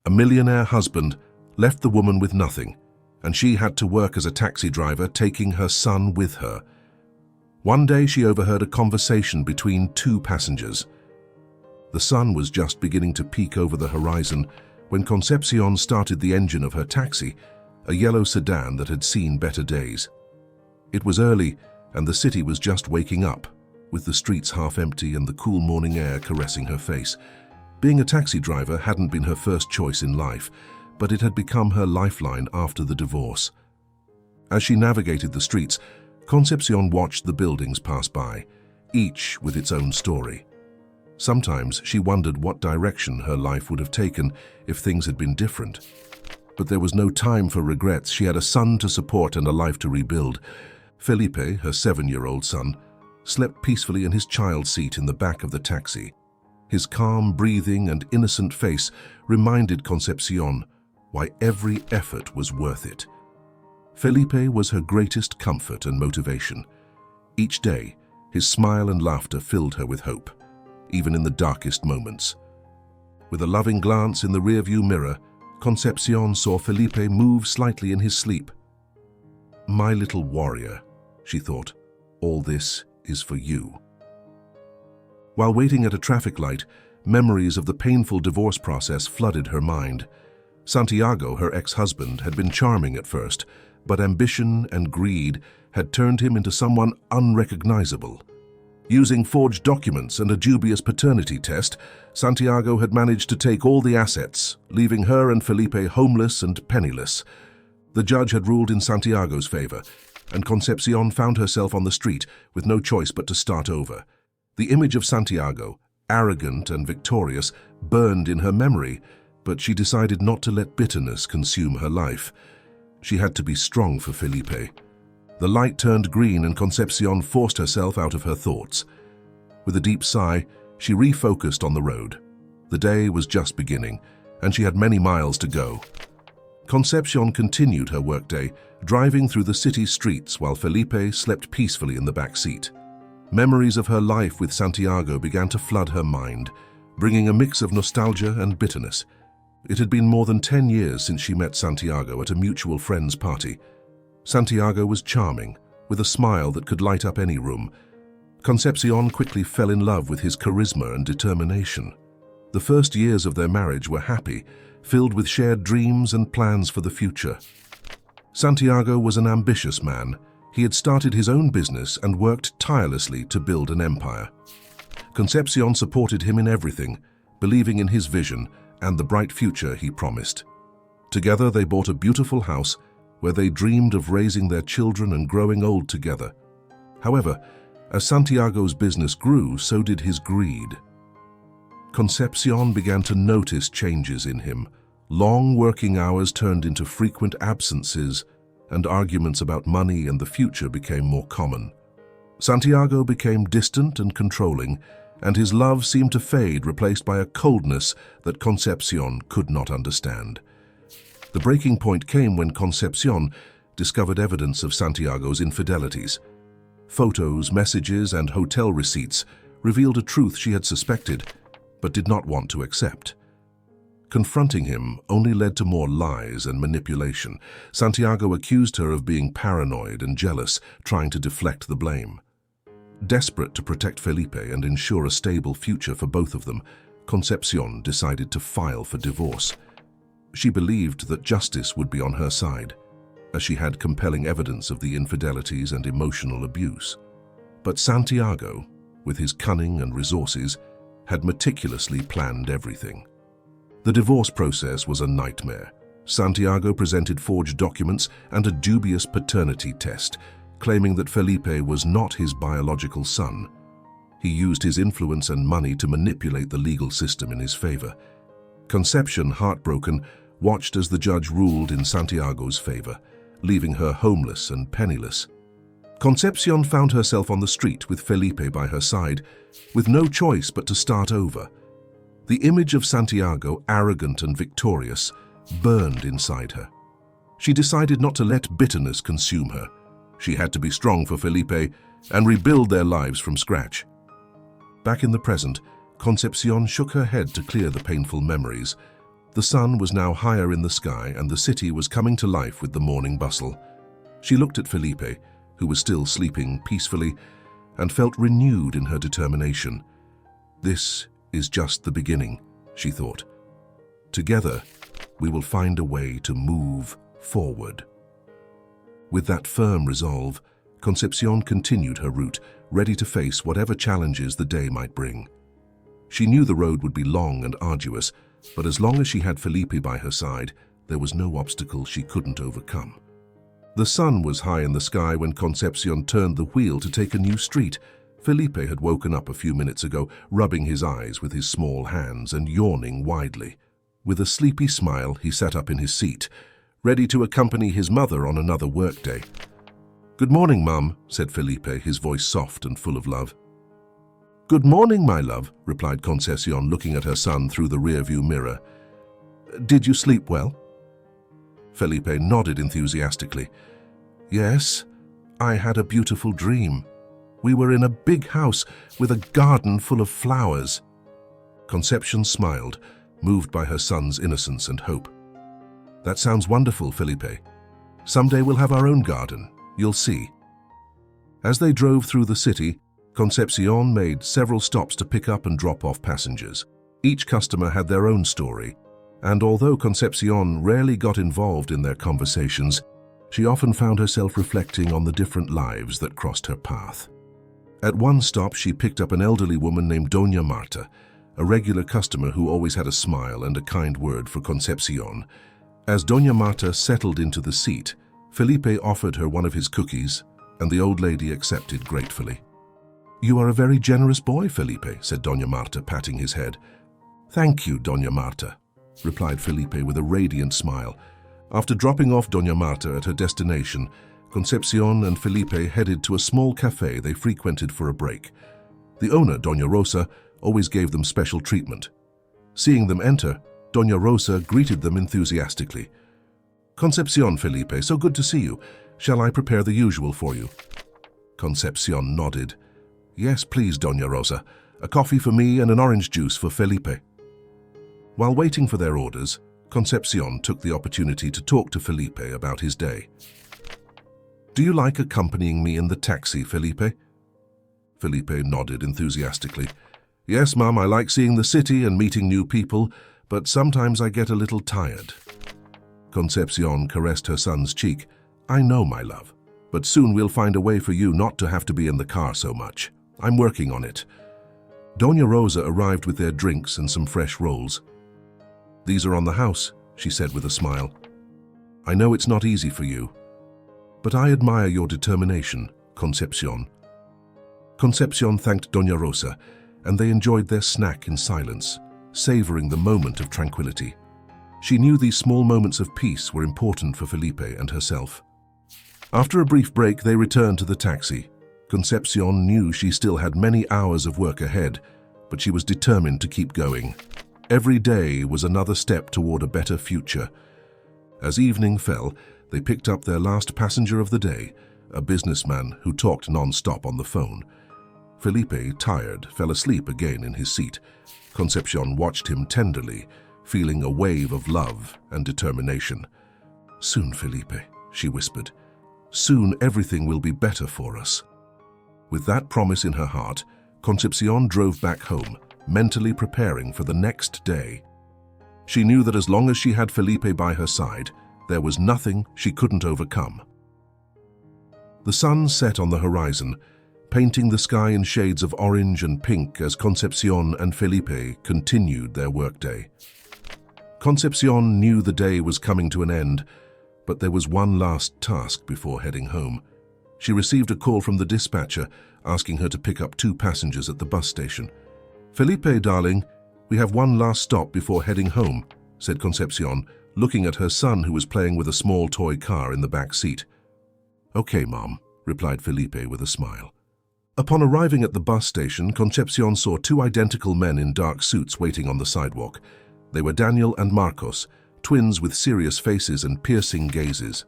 A millionaire husband left the woman with nothing, and she had to work as a taxi driver, taking her son with her. One day she overheard a conversation between two passengers. The sun was just beginning to peek over the horizon when Concepcion started the engine of her taxi, a yellow sedan that had seen better days. It was early, and the city was just waking up, with the streets half empty and the cool morning air caressing her face. Being a taxi driver hadn't been her first choice in life, but it had become her lifeline after the divorce. As she navigated the streets, Concepcion watched the buildings pass by, each with its own story. Sometimes she wondered what direction her life would have taken if things had been different. But there was no time for regrets. She had a son to support and a life to rebuild. Felipe, her 7-year-old son, slept peacefully in his child's seat in the back of the taxi. His calm breathing and innocent face reminded Concepcion why every effort was worth it. Felipe was her greatest comfort and motivation. Each day, his smile and laughter filled her with hope, even in the darkest moments. With a loving glance in the rearview mirror, Concepcion saw Felipe move slightly in his sleep. "My little warrior," she thought, "all this is for you." While waiting at a traffic light, memories of the painful divorce process flooded her mind. Santiago, her ex-husband, had been charming at first, but ambition and greed had turned him into someone unrecognizable. Using forged documents and a dubious paternity test, Santiago had managed to take all the assets, leaving her and Felipe homeless and penniless. The judge had ruled in Santiago's favor, and Concepcion found herself on the street with no choice but to start over. The image of Santiago, arrogant and victorious, burned in her memory, but she decided not to let bitterness consume her life. She had to be strong for Felipe. The light turned green and Concepcion forced herself out of her thoughts. With a deep sigh, she refocused on the road. The day was just beginning, and she had many miles to go. Concepcion continued her workday, driving through the city streets while Felipe slept peacefully in the back seat. Memories of her life with Santiago began to flood her mind, bringing a mix of nostalgia and bitterness. It had been more than 10 years since she met Santiago at a mutual friend's party. Santiago was charming, with a smile that could light up any room. Concepcion quickly fell in love with his charisma and determination. The first years of their marriage were happy, filled with shared dreams and plans for the future. Santiago was an ambitious man. He had started his own business and worked tirelessly to build an empire. Concepcion supported him in everything, believing in his vision and the bright future he promised. Together they bought a beautiful house where they dreamed of raising their children and growing old together. However, as Santiago's business grew, so did his greed. Concepcion began to notice changes in him. Long working hours turned into frequent absences, and arguments about money and the future became more common. Santiago became distant and controlling, and his love seemed to fade, replaced by a coldness that Concepcion could not understand. The breaking point came when Concepcion discovered evidence of Santiago's infidelities. Photos, messages, and hotel receipts revealed a truth she had suspected, but did not want to accept. Confronting him only led to more lies and manipulation. Santiago accused her of being paranoid and jealous, trying to deflect the blame. Desperate to protect Felipe and ensure a stable future for both of them, Concepcion decided to file for divorce. She believed that justice would be on her side, as she had compelling evidence of the infidelities and emotional abuse. But Santiago, with his cunning and resources, had meticulously planned everything. The divorce process was a nightmare. Santiago presented forged documents and a dubious paternity test, claiming that Felipe was not his biological son. He used his influence and money to manipulate the legal system in his favor. Concepcion, heartbroken, watched as the judge ruled in Santiago's favor, leaving her homeless and penniless. Concepcion found herself on the street with Felipe by her side, with no choice but to start over. The image of Santiago, arrogant and victorious, burned inside her. She decided not to let bitterness consume her. She had to be strong for Felipe and rebuild their lives from scratch. Back in the present, Concepcion shook her head to clear the painful memories. The sun was now higher in the sky and the city was coming to life with the morning bustle. She looked at Felipe, who was still sleeping peacefully, and felt renewed in her determination. This is just the beginning, she thought. Together, we will find a way to move forward. With that firm resolve, Concepcion continued her route, ready to face whatever challenges the day might bring. She knew the road would be long and arduous, but as long as she had Felipe by her side, there was no obstacle she couldn't overcome. The sun was high in the sky when Concepcion turned the wheel to take a new street. Felipe had woken up a few minutes ago, rubbing his eyes with his small hands and yawning widely. With a sleepy smile, he sat up in his seat, ready to accompany his mother on another workday. "Good morning, Mum," said Felipe, his voice soft and full of love. "Good morning, my love," replied Concepcion, looking at her son through the rearview mirror. "Did you sleep well?" Felipe nodded enthusiastically. "Yes, I had a beautiful dream. We were in a big house with a garden full of flowers." Concepcion smiled, moved by her son's innocence and hope. "That sounds wonderful, Felipe. Someday we'll have our own garden. You'll see." As they drove through the city, Concepcion made several stops to pick up and drop off passengers. Each customer had their own story, and although Concepcion rarely got involved in their conversations, she often found herself reflecting on the different lives that crossed her path. At one stop, she picked up an elderly woman named Doña Marta, a regular customer who always had a smile and a kind word for Concepcion. As Doña Marta settled into the seat, Felipe offered her one of his cookies, and the old lady accepted gratefully. "You are a very generous boy, Felipe," said Doña Marta, patting his head. "Thank you, Doña Marta," replied Felipe with a radiant smile. After dropping off Doña Marta at her destination, Concepcion and Felipe headed to a small cafe they frequented for a break. The owner, Doña Rosa, always gave them special treatment. Seeing them enter, Doña Rosa greeted them enthusiastically. "Concepcion, Felipe, so good to see you. Shall I prepare the usual for you?" Concepcion nodded. "Yes, please, Doña Rosa. A coffee for me and an orange juice for Felipe." While waiting for their orders, Concepcion took the opportunity to talk to Felipe about his day. "Do you like accompanying me in the taxi, Felipe?" Felipe nodded enthusiastically. "Yes, Mum, I like seeing the city and meeting new people, but sometimes I get a little tired." Concepcion caressed her son's cheek. "I know, my love, but soon we'll find a way for you not to have to be in the car so much. I'm working on it." Doña Rosa arrived with their drinks and some fresh rolls. "These are on the house," she said with a smile. "I know it's not easy for you, but I admire your determination, Concepcion." Concepcion thanked Doña Rosa, and they enjoyed their snack in silence, savoring the moment of tranquility. She knew these small moments of peace were important for Felipe and herself. After a brief break, they returned to the taxi. Concepcion knew she still had many hours of work ahead, but she was determined to keep going. Every day was another step toward a better future. As evening fell, they picked up their last passenger of the day, a businessman who talked non-stop on the phone. Felipe, tired, fell asleep again in his seat. Concepcion watched him tenderly, feeling a wave of love and determination. "Soon, Felipe," she whispered. "Soon everything will be better for us." With that promise in her heart, Concepcion drove back home, mentally preparing for the next day. She knew that as long as she had Felipe by her side, there was nothing she couldn't overcome. The sun set on the horizon, painting the sky in shades of orange and pink as Concepcion and Felipe continued their workday. Concepcion knew the day was coming to an end, but there was one last task before heading home. She received a call from the dispatcher asking her to pick up 2 passengers at the bus station. "Felipe, darling, we have one last stop before heading home," said Concepcion, looking at her son who was playing with a small toy car in the back seat. "Okay, Mom," replied Felipe with a smile. Upon arriving at the bus station, Concepcion saw 2 identical men in dark suits waiting on the sidewalk. They were Daniel and Marcos, twins with serious faces and piercing gazes.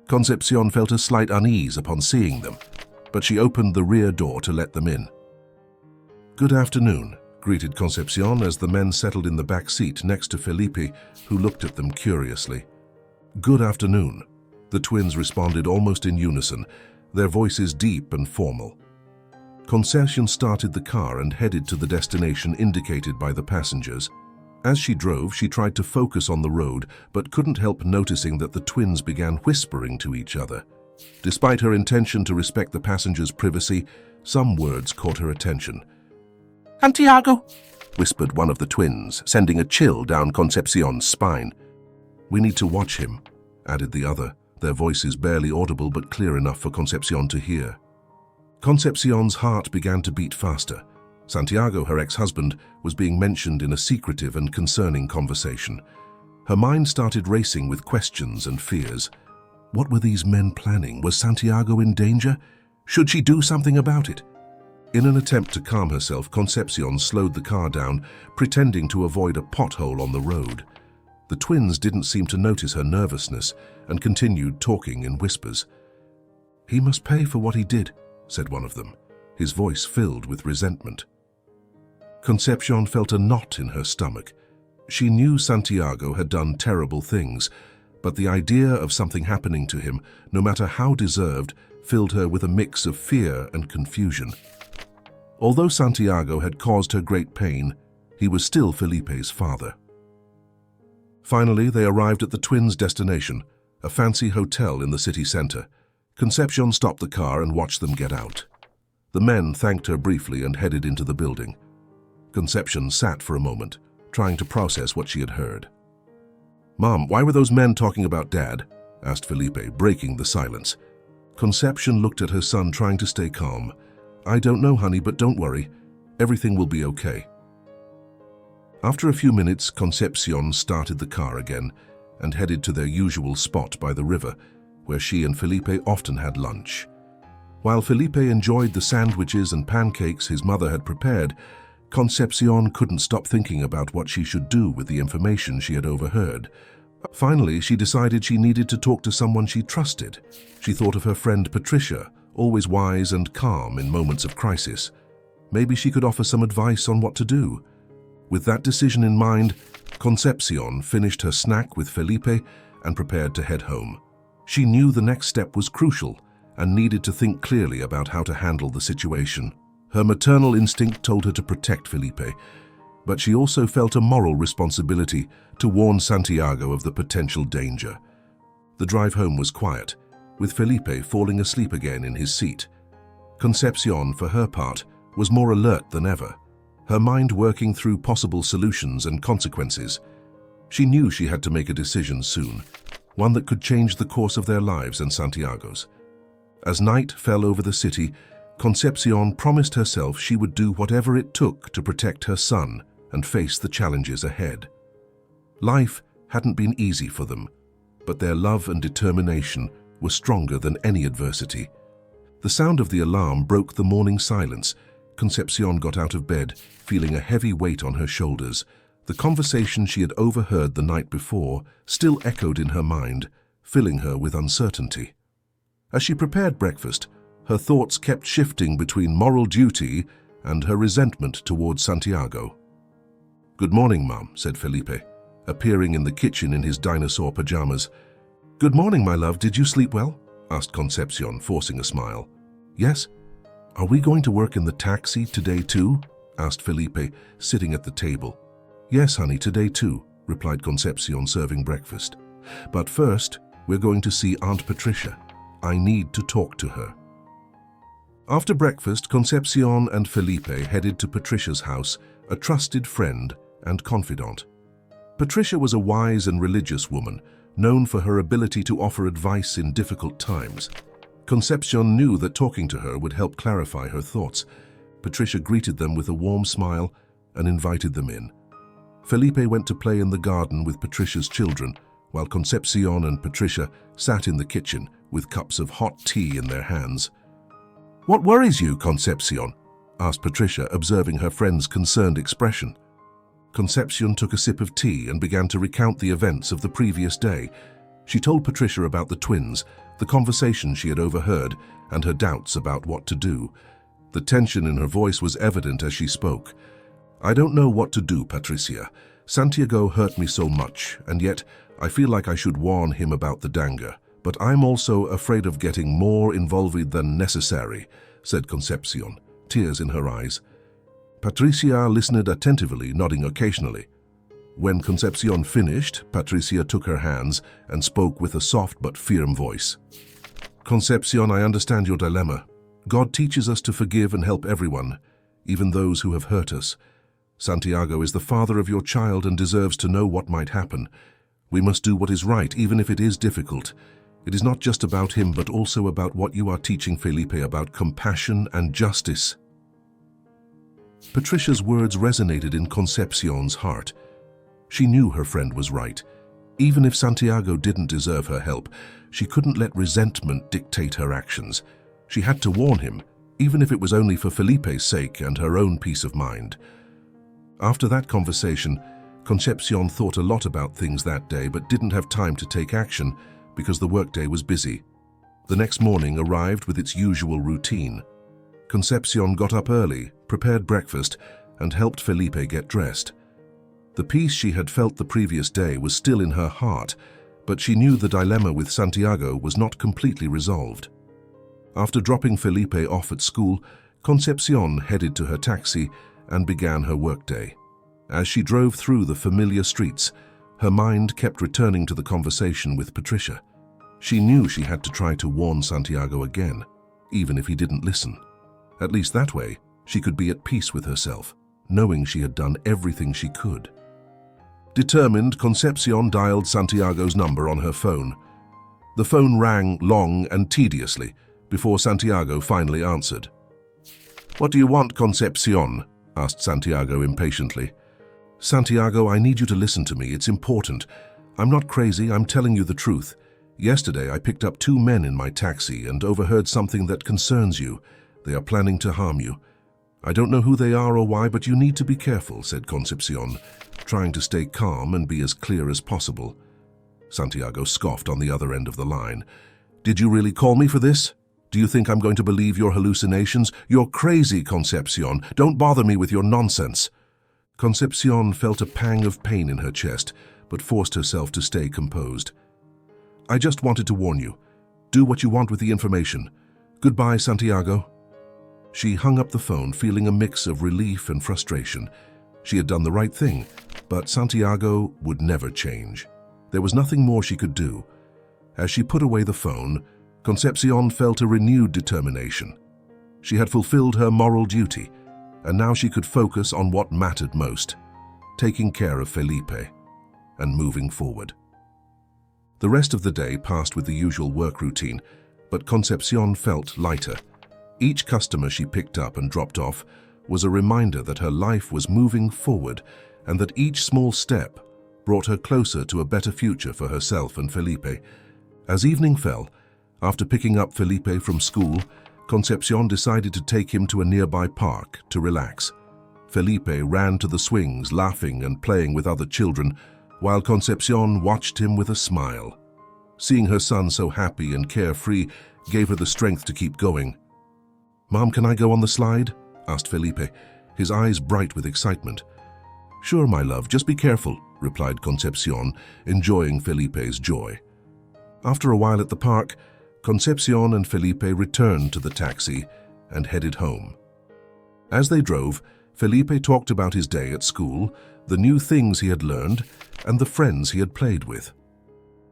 Concepcion felt a slight unease upon seeing them, but she opened the rear door to let them in. "Good afternoon," greeted Concepcion as the men settled in the back seat next to Felipe, who looked at them curiously. "Good afternoon," the twins responded almost in unison, their voices deep and formal. Concepcion started the car and headed to the destination indicated by the passengers. As she drove, she tried to focus on the road, but couldn't help noticing that the twins began whispering to each other. Despite her intention to respect the passengers' privacy, some words caught her attention. "Santiago," whispered one of the twins, sending a chill down Concepcion's spine. "We need to watch him," added the other, their voices barely audible but clear enough for Concepcion to hear. Concepcion's heart began to beat faster. Santiago, her ex-husband, was being mentioned in a secretive and concerning conversation. Her mind started racing with questions and fears. What were these men planning? Was Santiago in danger? Should she do something about it? In an attempt to calm herself, Concepcion slowed the car down, pretending to avoid a pothole on the road. The twins didn't seem to notice her nervousness and continued talking in whispers. "He must pay for what he did," said one of them, his voice filled with resentment. Concepcion felt a knot in her stomach. She knew Santiago had done terrible things, but the idea of something happening to him, no matter how deserved, filled her with a mix of fear and confusion. Although Santiago had caused her great pain, he was still Felipe's father. Finally, they arrived at the twins' destination, a fancy hotel in the city center. Concepcion stopped the car and watched them get out. The men thanked her briefly and headed into the building. Concepcion sat for a moment, trying to process what she had heard. "Mom, why were those men talking about Dad?" asked Felipe, breaking the silence. Concepcion looked at her son, trying to stay calm. "I don't know, honey, but don't worry. Everything will be okay." After a few minutes, Concepcion started the car again and headed to their usual spot by the river, where she and Felipe often had lunch. While Felipe enjoyed the sandwiches and pancakes his mother had prepared, Concepcion couldn't stop thinking about what she should do with the information she had overheard. Finally, she decided she needed to talk to someone she trusted. She thought of her friend Patricia, always wise and calm in moments of crisis. Maybe she could offer some advice on what to do. With that decision in mind, Concepcion finished her snack with Felipe and prepared to head home. She knew the next step was crucial and needed to think clearly about how to handle the situation. Her maternal instinct told her to protect Felipe, but she also felt a moral responsibility to warn Santiago of the potential danger. The drive home was quiet, with Felipe falling asleep again in his seat. Concepcion, for her part, was more alert than ever, her mind working through possible solutions and consequences. She knew she had to make a decision soon, one that could change the course of their lives and Santiago's. As night fell over the city, Concepcion promised herself she would do whatever it took to protect her son and face the challenges ahead. Life hadn't been easy for them, but their love and determination were stronger than any adversity. The sound of the alarm broke the morning silence. Concepcion got out of bed, feeling a heavy weight on her shoulders. The conversation she had overheard the night before still echoed in her mind, filling her with uncertainty. As she prepared breakfast, her thoughts kept shifting between moral duty and her resentment towards Santiago. "Good morning, Mom," said Felipe, appearing in the kitchen in his dinosaur pajamas. "Good morning, my love. Did you sleep well?" asked Concepcion, forcing a smile. "Yes." "Are we going to work in the taxi today too?" asked Felipe, sitting at the table. "Yes, honey, today too," replied Concepcion, serving breakfast. "But first, we're going to see Aunt Patricia. I need to talk to her." After breakfast, Concepcion and Felipe headed to Patricia's house, a trusted friend and confidant. Patricia was a wise and religious woman, known for her ability to offer advice in difficult times. Concepcion knew that talking to her would help clarify her thoughts. Patricia greeted them with a warm smile and invited them in. Felipe went to play in the garden with Patricia's children, while Concepcion and Patricia sat in the kitchen with cups of hot tea in their hands. "What worries you, Concepcion?" asked Patricia, observing her friend's concerned expression. Concepcion took a sip of tea and began to recount the events of the previous day. She told Patricia about the twins, the conversation she had overheard, and her doubts about what to do. The tension in her voice was evident as she spoke. I don't know what to do, Patricia. Santiago hurt me so much, and yet I feel like I should warn him about the danger. But I'm also afraid of getting more involved than necessary, said Concepcion, tears in her eyes. Patricia listened attentively, nodding occasionally. When Concepcion finished, Patricia took her hands and spoke with a soft but firm voice. Concepcion, I understand your dilemma. God teaches us to forgive and help everyone, even those who have hurt us. Santiago is the father of your child and deserves to know what might happen. We must do what is right, even if it is difficult. It is not just about him, but also about what you are teaching Felipe about compassion and justice. Patricia's words resonated in Concepcion's heart. She knew her friend was right. Even if Santiago didn't deserve her help, she couldn't let resentment dictate her actions. She had to warn him, even if it was only for Felipe's sake and her own peace of mind. After that conversation, Concepcion thought a lot about things that day but didn't have time to take action because the workday was busy. The next morning arrived with its usual routine. Concepcion got up early, prepared breakfast, and helped Felipe get dressed. The peace she had felt the previous day was still in her heart, but she knew the dilemma with Santiago was not completely resolved. After dropping Felipe off at school, Concepcion headed to her taxi and began her workday. As she drove through the familiar streets, her mind kept returning to the conversation with Patricia. She knew she had to try to warn Santiago again, even if he didn't listen. At least that way, she could be at peace with herself, knowing she had done everything she could. Determined, Concepcion dialed Santiago's number on her phone. The phone rang long and tediously before Santiago finally answered. "What do you want, Concepcion?" asked Santiago impatiently. "Santiago, I need you to listen to me. It's important. I'm not crazy, I'm telling you the truth. Yesterday I picked up 2 men in my taxi and overheard something that concerns you. They are planning to harm you. I don't know who they are or why, but you need to be careful," said Concepcion, trying to stay calm and be as clear as possible. Santiago scoffed on the other end of the line. "Did you really call me for this? Do you think I'm going to believe your hallucinations? You're crazy, Concepcion. Don't bother me with your nonsense." Concepcion felt a pang of pain in her chest, but forced herself to stay composed. "I just wanted to warn you. Do what you want with the information. Goodbye, Santiago." She hung up the phone, feeling a mix of relief and frustration. She had done the right thing, but Santiago would never change. There was nothing more she could do. As she put away the phone, Concepcion felt a renewed determination. She had fulfilled her moral duty, and now she could focus on what mattered most, taking care of Felipe and moving forward. The rest of the day passed with the usual work routine, but Concepcion felt lighter. Each customer she picked up and dropped off was a reminder that her life was moving forward and that each small step brought her closer to a better future for herself and Felipe. As evening fell, after picking up Felipe from school, Concepcion decided to take him to a nearby park to relax. Felipe ran to the swings, laughing and playing with other children, while Concepcion watched him with a smile. Seeing her son so happy and carefree gave her the strength to keep going. "Mom, can I go on the slide?" asked Felipe, his eyes bright with excitement. "Sure, my love, just be careful," replied Concepcion, enjoying Felipe's joy. After a while at the park, Concepcion and Felipe returned to the taxi and headed home. As they drove, Felipe talked about his day at school, the new things he had learned, and the friends he had played with.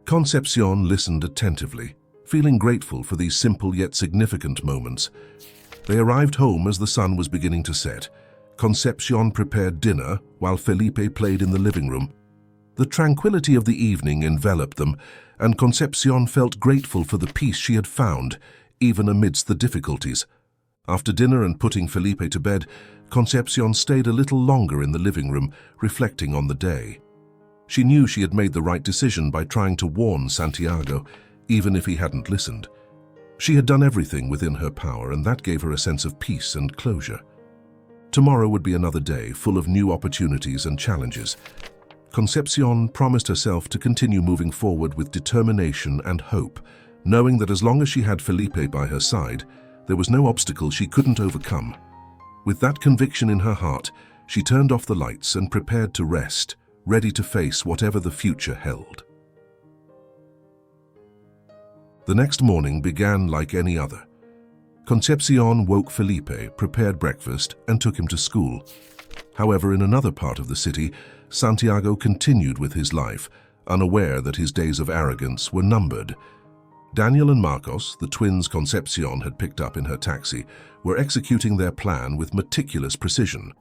Concepcion listened attentively, feeling grateful for these simple yet significant moments. They arrived home as the sun was beginning to set. Concepcion prepared dinner while Felipe played in the living room. The tranquility of the evening enveloped them, and Concepcion felt grateful for the peace she had found, even amidst the difficulties. After dinner and putting Felipe to bed, Concepcion stayed a little longer in the living room, reflecting on the day. She knew she had made the right decision by trying to warn Santiago, even if he hadn't listened. She had done everything within her power, and that gave her a sense of peace and closure. Tomorrow would be another day, full of new opportunities and challenges. Concepcion promised herself to continue moving forward with determination and hope, knowing that as long as she had Felipe by her side, there was no obstacle she couldn't overcome. With that conviction in her heart, She turned off the lights and prepared to rest, ready to face whatever the future held. The next morning began like any other. Concepcion woke Felipe, prepared breakfast, and took him to school. However, in another part of the city, Santiago continued with his life, unaware that his days of arrogance were numbered. Daniel and Marcos, the twins Concepcion had picked up in her taxi, were executing their plan with meticulous precision.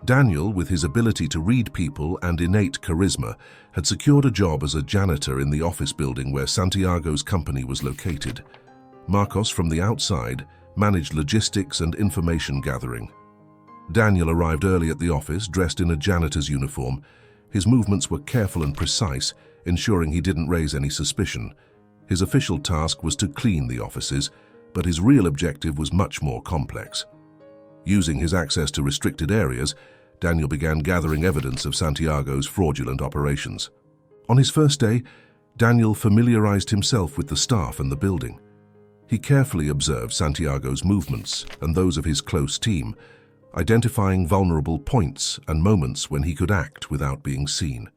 Daniel, with his ability to read people and innate charisma, had secured a job as a janitor in the office building where Santiago's company was located. Marcos, from the outside, managed logistics and information gathering. Daniel arrived early at the office, dressed in a janitor's uniform. His movements were careful and precise, ensuring he didn't raise any suspicion. His official task was to clean the offices, but his real objective was much more complex. Using his access to restricted areas, Daniel began gathering evidence of Santiago's fraudulent operations. On his first day, Daniel familiarized himself with the staff and the building. He carefully observed Santiago's movements and those of his close team, identifying vulnerable points and moments when he could act without being seen.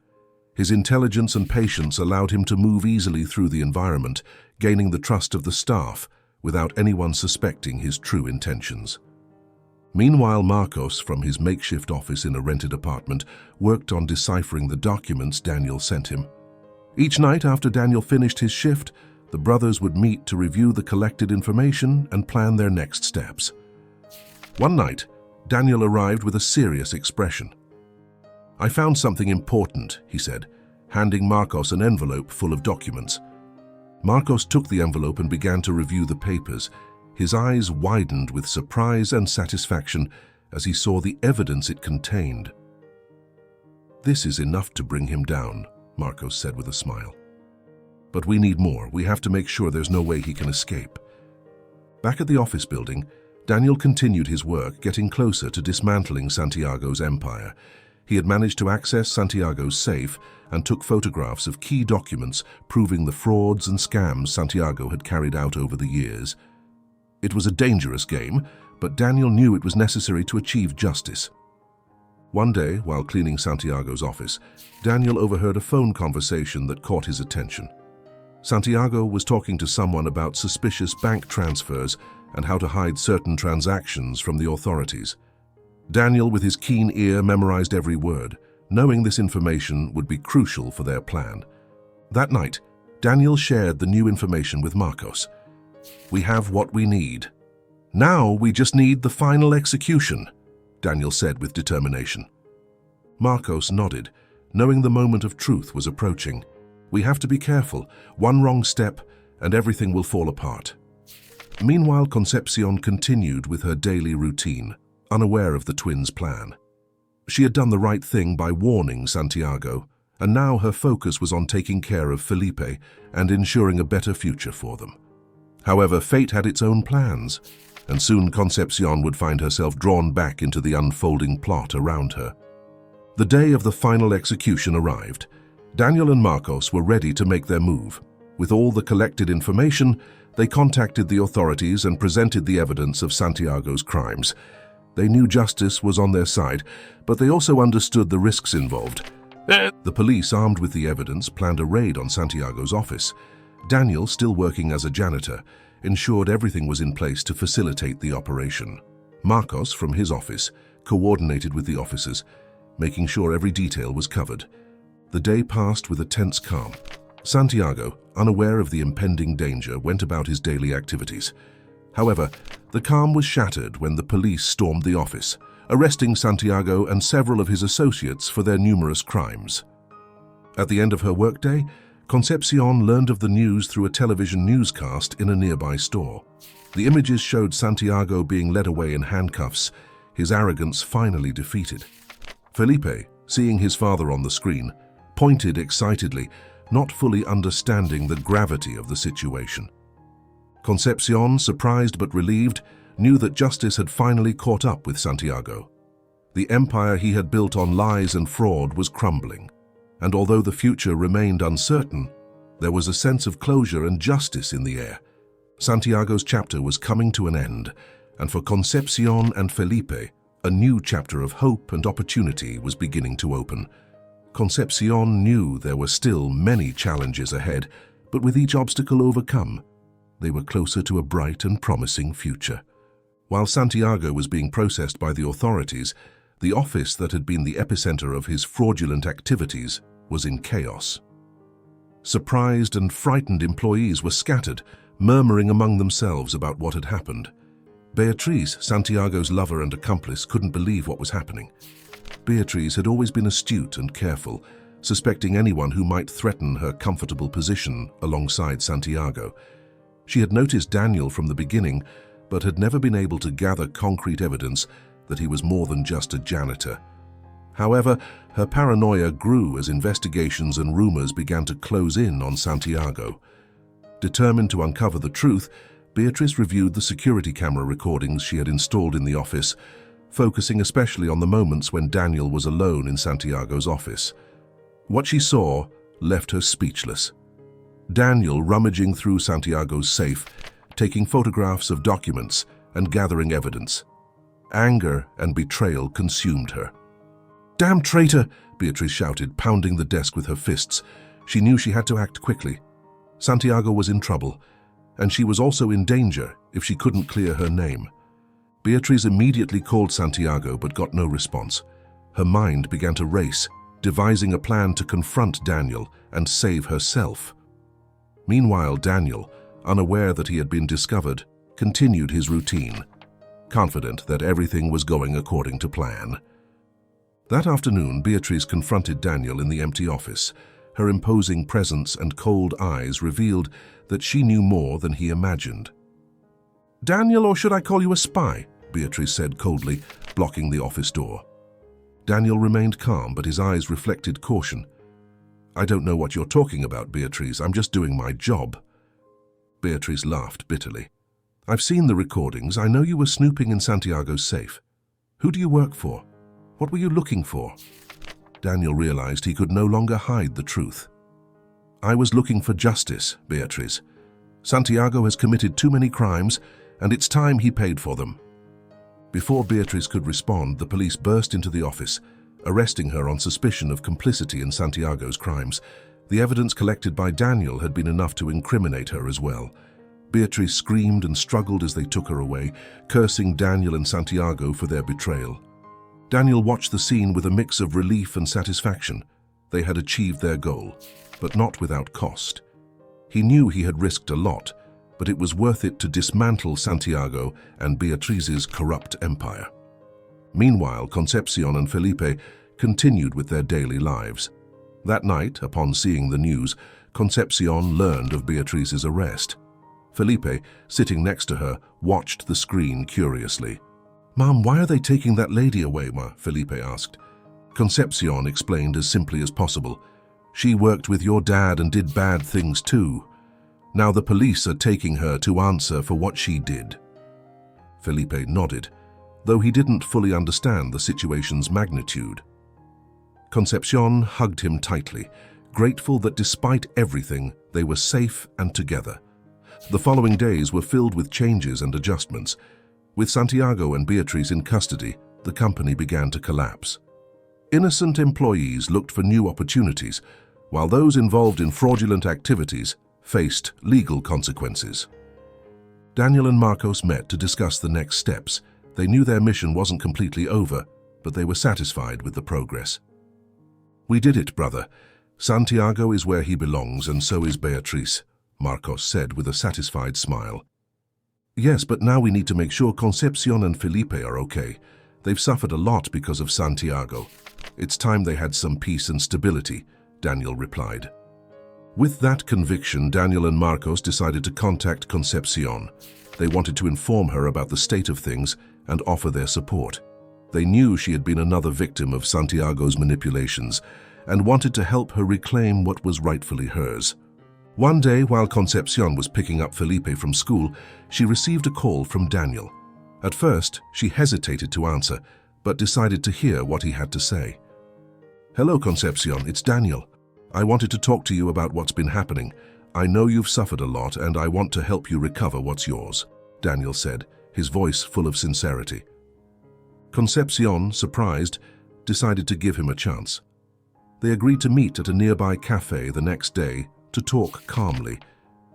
His intelligence and patience allowed him to move easily through the environment, gaining the trust of the staff without anyone suspecting his true intentions. Meanwhile, Marcos, from his makeshift office in a rented apartment, worked on deciphering the documents Daniel sent him. Each night after Daniel finished his shift, the brothers would meet to review the collected information and plan their next steps. One night, Daniel arrived with a serious expression. "I found something important," he said, handing Marcos an envelope full of documents. Marcos took the envelope and began to review the papers. His eyes widened with surprise and satisfaction as he saw the evidence it contained. "This is enough to bring him down," Marcos said with a smile. "But we need more. We have to make sure there's no way he can escape." Back at the office building, Daniel continued his work, getting closer to dismantling Santiago's empire. He had managed to access Santiago's safe and took photographs of key documents proving the frauds and scams Santiago had carried out over the years. It was a dangerous game, but Daniel knew it was necessary to achieve justice. One day, while cleaning Santiago's office, Daniel overheard a phone conversation that caught his attention. Santiago was talking to someone about suspicious bank transfers and how to hide certain transactions from the authorities. Daniel, with his keen ear, memorized every word, knowing this information would be crucial for their plan. That night, Daniel shared the new information with Marcos. "We have what we need. Now we just need the final execution," Daniel said with determination. Marcos nodded, knowing the moment of truth was approaching. "We have to be careful. One wrong step, and everything will fall apart." Meanwhile, Concepcion continued with her daily routine, unaware of the twins' plan. She had done the right thing by warning Santiago, and now her focus was on taking care of Felipe and ensuring a better future for them. However, fate had its own plans, and soon Concepcion would find herself drawn back into the unfolding plot around her. The day of the final execution arrived. Daniel and Marcos were ready to make their move. With all the collected information, they contacted the authorities and presented the evidence of Santiago's crimes. They knew justice was on their side, but they also understood the risks involved. The police, armed with the evidence, planned a raid on Santiago's office. Daniel, still working as a janitor, ensured everything was in place to facilitate the operation. Marcos, from his office, coordinated with the officers, making sure every detail was covered. The day passed with a tense calm. Santiago, unaware of the impending danger, went about his daily activities. However, the calm was shattered when the police stormed the office, arresting Santiago and several of his associates for their numerous crimes. At the end of her workday, Concepcion learned of the news through a television newscast in a nearby store. The images showed Santiago being led away in handcuffs, his arrogance finally defeated. Felipe, seeing his father on the screen, pointed excitedly, not fully understanding the gravity of the situation. Concepcion, surprised but relieved, knew that justice had finally caught up with Santiago. The empire he had built on lies and fraud was crumbling, and although the future remained uncertain, there was a sense of closure and justice in the air. Santiago's chapter was coming to an end, and for Concepcion and Felipe, A new chapter of hope and opportunity was beginning to open. Concepcion knew there were still many challenges ahead, but with each obstacle overcome, they were closer to a bright and promising future. While Santiago was being processed by the authorities, the office that had been the epicenter of his fraudulent activities was in chaos. Surprised and frightened employees were scattered, murmuring among themselves about what had happened. Beatriz, Santiago's lover and accomplice, couldn't believe what was happening. Beatriz had always been astute and careful, suspecting anyone who might threaten her comfortable position alongside Santiago. She had noticed Daniel from the beginning, but had never been able to gather concrete evidence that he was more than just a janitor. However, her paranoia grew as investigations and rumors began to close in on Santiago. Determined to uncover the truth, Beatriz reviewed the security camera recordings she had installed in the office, focusing especially on the moments when Daniel was alone in Santiago's office. What she saw left her speechless. Daniel rummaging through Santiago's safe, taking photographs of documents and gathering evidence. Anger and betrayal consumed her. "Damn traitor!" Beatriz shouted, pounding the desk with her fists. She knew she had to act quickly. Santiago was in trouble, and she was also in danger if she couldn't clear her name. Beatriz immediately called Santiago but got no response. Her mind began to race, devising a plan to confront Daniel and save herself. Meanwhile, Daniel, unaware that he had been discovered, continued his routine, confident that everything was going according to plan. That afternoon, Beatriz confronted Daniel in the empty office. Her imposing presence and cold eyes revealed that she knew more than he imagined. "Daniel, or should I call you a spy?" Beatriz said coldly, blocking the office door. Daniel remained calm, but his eyes reflected caution. "I don't know what you're talking about, Beatriz. I'm just doing my job." Beatriz laughed bitterly. "I've seen the recordings. I know you were snooping in Santiago's safe. Who do you work for? What were you looking for?" Daniel realized he could no longer hide the truth. "I was looking for justice, Beatriz. Santiago has committed too many crimes, and it's time he paid for them." Before Beatriz could respond, the police burst into the office, arresting her on suspicion of complicity in Santiago's crimes. The evidence collected by Daniel had been enough to incriminate her as well. Beatriz screamed and struggled as they took her away, cursing Daniel and Santiago for their betrayal. Daniel watched the scene with a mix of relief and satisfaction. They had achieved their goal, but not without cost. He knew he had risked a lot, but it was worth it to dismantle Santiago and Beatriz's corrupt empire. Meanwhile, Concepcion and Felipe continued with their daily lives. That night, upon seeing the news, Concepcion learned of Beatriz's arrest. Felipe, sitting next to her, watched the screen curiously. "Mom, why are they taking that lady away, Ma?" Felipe asked. Concepcion explained as simply as possible. "She worked with your dad and did bad things too. Now the police are taking her to answer for what she did." Felipe nodded, though he didn't fully understand the situation's magnitude. Concepcion hugged him tightly, grateful that despite everything, they were safe and together. The following days were filled with changes and adjustments. With Santiago and Beatriz in custody, the company began to collapse. Innocent employees looked for new opportunities, while those involved in fraudulent activities faced legal consequences. Daniel and Marcos met to discuss the next steps. They knew their mission wasn't completely over, but they were satisfied with the progress. "We did it, brother. Santiago is where he belongs, and so is Beatriz," Marcos said with a satisfied smile. "Yes, but now we need to make sure Concepcion and Felipe are okay. They've suffered a lot because of Santiago. It's time they had some peace and stability," Daniel replied. With that conviction, Daniel and Marcos decided to contact Concepcion. They wanted to inform her about the state of things and offer their support. They knew she had been another victim of Santiago's manipulations and wanted to help her reclaim what was rightfully hers. One day, while Concepcion was picking up Felipe from school, she received a call from Daniel. At first, she hesitated to answer, but decided to hear what he had to say. "Hello, Concepcion, it's Daniel. I wanted to talk to you about what's been happening. I know you've suffered a lot, and I want to help you recover what's yours," Daniel said, his voice full of sincerity. Concepcion, surprised, decided to give him a chance. They agreed to meet at a nearby cafe the next day to talk calmly.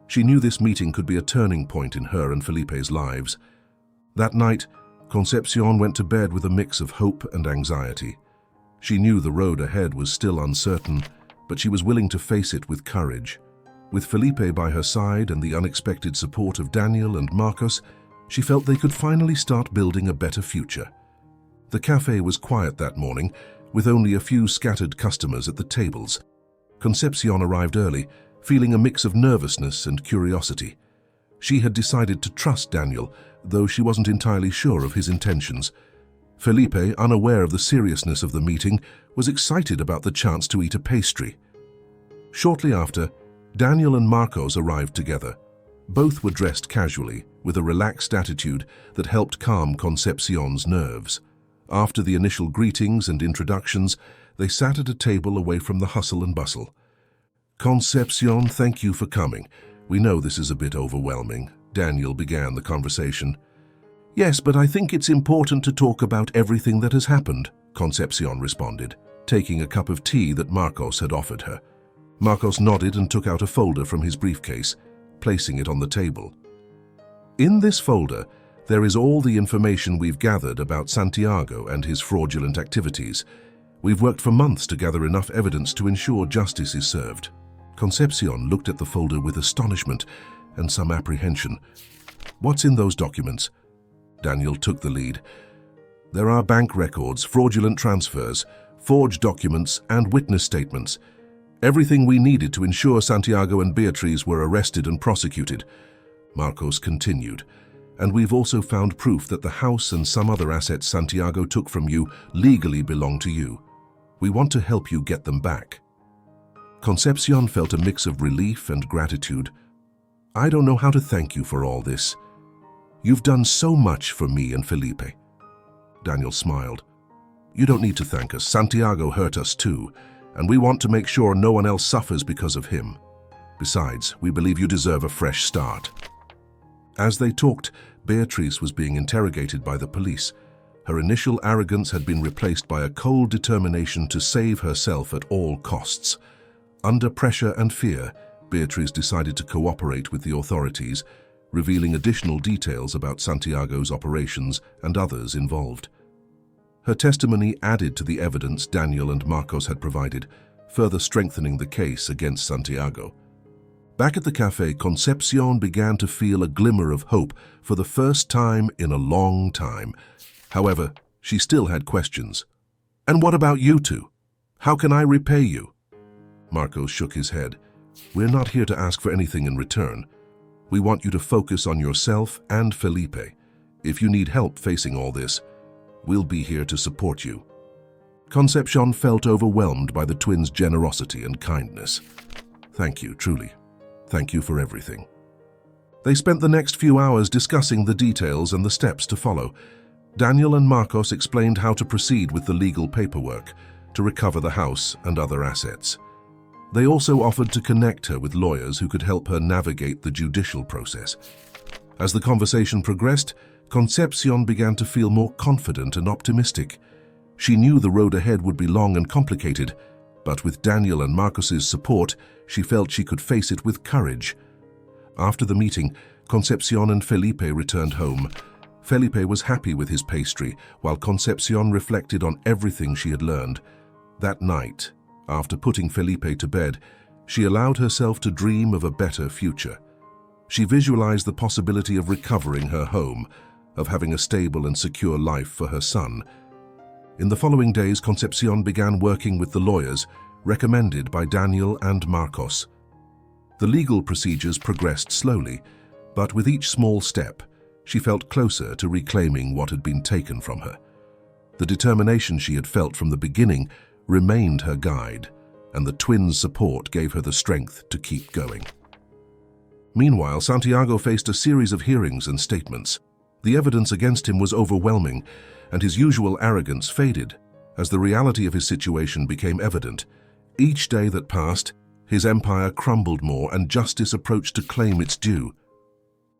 She knew this meeting could be a turning point in her and Felipe's lives. That night, Concepcion went to bed with a mix of hope and anxiety. She knew the road ahead was still uncertain, but she was willing to face it with courage. With Felipe by her side and the unexpected support of Daniel and Marcos, she felt they could finally start building a better future. The cafe was quiet that morning, with only a few scattered customers at the tables. Concepcion arrived early, feeling a mix of nervousness and curiosity. She had decided to trust Daniel, though she wasn't entirely sure of his intentions. Felipe, unaware of the seriousness of the meeting, was excited about the chance to eat a pastry. Shortly after, Daniel and Marcos arrived together. Both were dressed casually, with a relaxed attitude that helped calm Concepcion's nerves. After the initial greetings and introductions, they sat at a table away from the hustle and bustle. "Concepcion, thank you for coming. We know this is a bit overwhelming." Daniel began the conversation. "Yes, but I think it's important to talk about everything that has happened," Concepcion responded, taking a cup of tea that Marcos had offered her. Marcos nodded and took out a folder from his briefcase, placing it on the table. "In this folder, there is all the information we've gathered about Santiago and his fraudulent activities. We've worked for months to gather enough evidence to ensure justice is served." Concepcion looked at the folder with astonishment and some apprehension. "What's in those documents?" Daniel took the lead. "There are bank records, fraudulent transfers, forged documents, and witness statements. Everything we needed to ensure Santiago and Beatriz were arrested and prosecuted," Marcos continued. "And we've also found proof that the house and some other assets Santiago took from you legally belong to you. We want to help you get them back." Concepcion felt a mix of relief and gratitude. "I don't know how to thank you for all this. You've done so much for me and Felipe." Daniel smiled. "You don't need to thank us. Santiago hurt us too, and we want to make sure no one else suffers because of him. Besides, we believe you deserve a fresh start." As they talked, Beatriz was being interrogated by the police. Her initial arrogance had been replaced by a cold determination to save herself at all costs. Under pressure and fear, Beatriz decided to cooperate with the authorities, revealing additional details about Santiago's operations and others involved. Her testimony added to the evidence Daniel and Marcos had provided, further strengthening the case against Santiago. Back at the cafe, Concepcion began to feel a glimmer of hope for the first time in a long time. However, she still had questions. "And what about you two? How can I repay you?" Marcos shook his head. "We're not here to ask for anything in return. We want you to focus on yourself and Felipe. If you need help facing all this, we'll be here to support you." Concepcion felt overwhelmed by the twins' generosity and kindness. "Thank you, truly. Thank you for everything." They spent the next few hours discussing the details and the steps to follow. Daniel and Marcos explained how to proceed with the legal paperwork to recover the house and other assets. They also offered to connect her with lawyers who could help her navigate the judicial process. As the conversation progressed, Concepcion began to feel more confident and optimistic. She knew the road ahead would be long and complicated, but with Daniel and Marcos's support, she felt she could face it with courage. After the meeting, Concepcion and Felipe returned home. Felipe was happy with his pastry, while Concepcion reflected on everything she had learned. That night, after putting Felipe to bed, she allowed herself to dream of a better future. She visualized the possibility of recovering her home, of having a stable and secure life for her son. In the following days, Concepcion began working with the lawyers recommended by Daniel and Marcos. The legal procedures progressed slowly, but with each small step, she felt closer to reclaiming what had been taken from her. The determination she had felt from the beginning remained her guide, and the twins' support gave her the strength to keep going. Meanwhile, Santiago faced a series of hearings and statements. The evidence against him was overwhelming, and his usual arrogance faded as the reality of his situation became evident. Each day that passed, his empire crumbled more and justice approached to claim its due.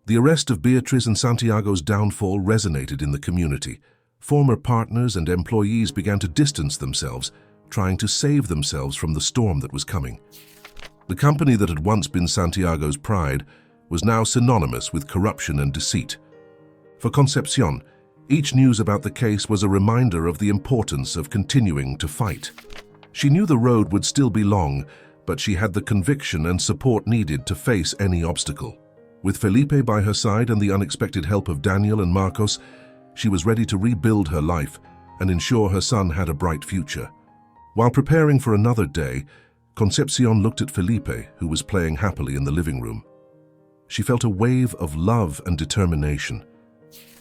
The arrest of Beatriz and Santiago's downfall resonated in the community. Former partners and employees began to distance themselves, trying to save themselves from the storm that was coming. The company that had once been Santiago's pride was now synonymous with corruption and deceit. For Concepcion, each news about the case was a reminder of the importance of continuing to fight. She knew the road would still be long, but she had the conviction and support needed to face any obstacle. With Felipe by her side and the unexpected help of Daniel and Marcos, she was ready to rebuild her life and ensure her son had a bright future. While preparing for another day, Concepcion looked at Felipe, who was playing happily in the living room. She felt a wave of love and determination.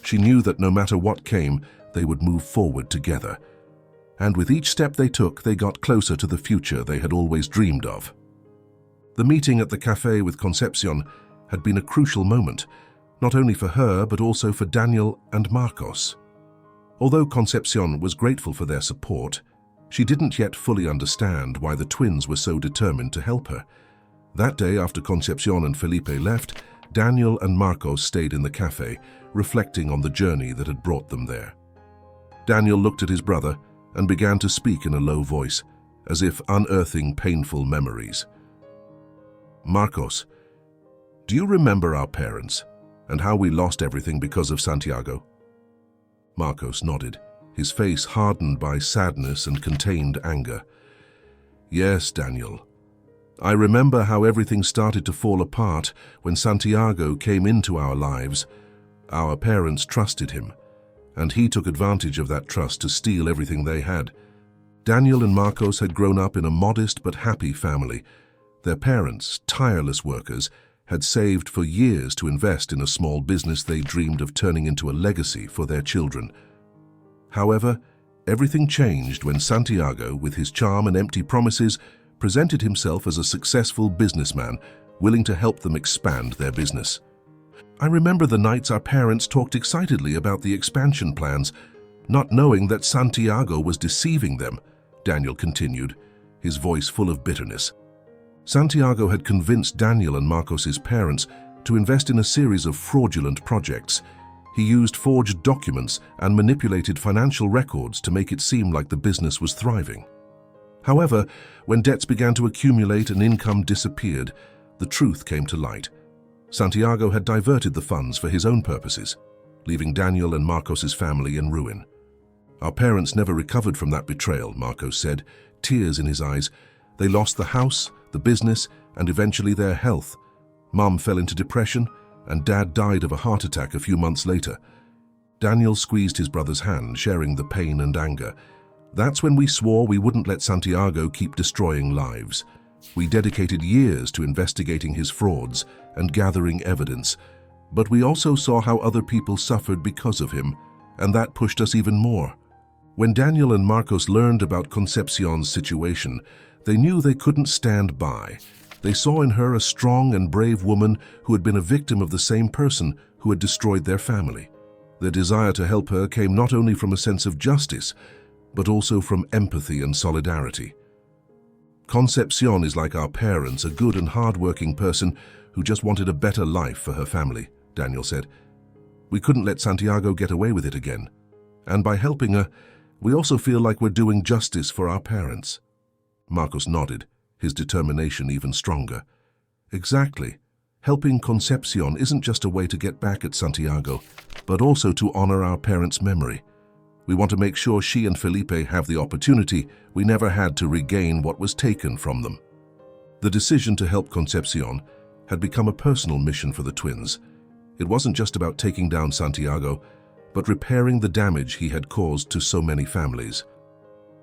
She knew that no matter what came, they would move forward together. And with each step they took, they got closer to the future they had always dreamed of. The meeting at the cafe with Concepcion had been a crucial moment, not only for her but also for Daniel and Marcos. Although Concepcion was grateful for their support, she didn't yet fully understand why the twins were so determined to help her. That day, after Concepcion and Felipe left, Daniel and Marcos stayed in the cafe, reflecting on the journey that had brought them there. Daniel looked at his brother and began to speak in a low voice, as if unearthing painful memories. "Marcos, do you remember our parents and how we lost everything because of Santiago?" Marcos nodded, his face hardened by sadness and contained anger. "Yes, Daniel. I remember how everything started to fall apart when Santiago came into our lives. Our parents trusted him, and he took advantage of that trust to steal everything they had. Daniel and Marcos had grown up in a modest but happy family. Their parents, tireless workers, had saved for years to invest in a small business they dreamed of turning into a legacy for their children. However, everything changed when Santiago, with his charm and empty promises, presented himself as a successful businessman, willing to help them expand their business. I remember the nights our parents talked excitedly about the expansion plans, not knowing that Santiago was deceiving them," Daniel continued, his voice full of bitterness. Santiago had convinced Daniel and Marcos's parents to invest in a series of fraudulent projects. He used forged documents and manipulated financial records to make it seem like the business was thriving. However, when debts began to accumulate and income disappeared, the truth came to light. Santiago had diverted the funds for his own purposes, leaving Daniel and Marcos's family in ruin. "Our parents never recovered from that betrayal," Marcos said, tears in his eyes. "They lost the house, the business, and eventually their health. Mom fell into depression, and Dad died of a heart attack a few months later." Daniel squeezed his brother's hand, sharing the pain and anger. "That's when we swore we wouldn't let Santiago keep destroying lives. We dedicated years to investigating his frauds and gathering evidence, but we also saw how other people suffered because of him, and that pushed us even more." When Daniel and Marcos learned about Concepcion's situation, they knew they couldn't stand by. They saw in her a strong and brave woman who had been a victim of the same person who had destroyed their family. Their desire to help her came not only from a sense of justice, but also from empathy and solidarity. "Concepcion is like our parents, a good and hard-working person who just wanted a better life for her family," Daniel said. "We couldn't let Santiago get away with it again. And by helping her, we also feel like we're doing justice for our parents." Marcos nodded, his determination even stronger. "Exactly. Helping Concepcion isn't just a way to get back at Santiago, but also to honor our parents' memory. We want to make sure she and Felipe have the opportunity we never had to regain what was taken from them." The decision to help Concepcion had become a personal mission for the twins. It wasn't just about taking down Santiago, but repairing the damage he had caused to so many families.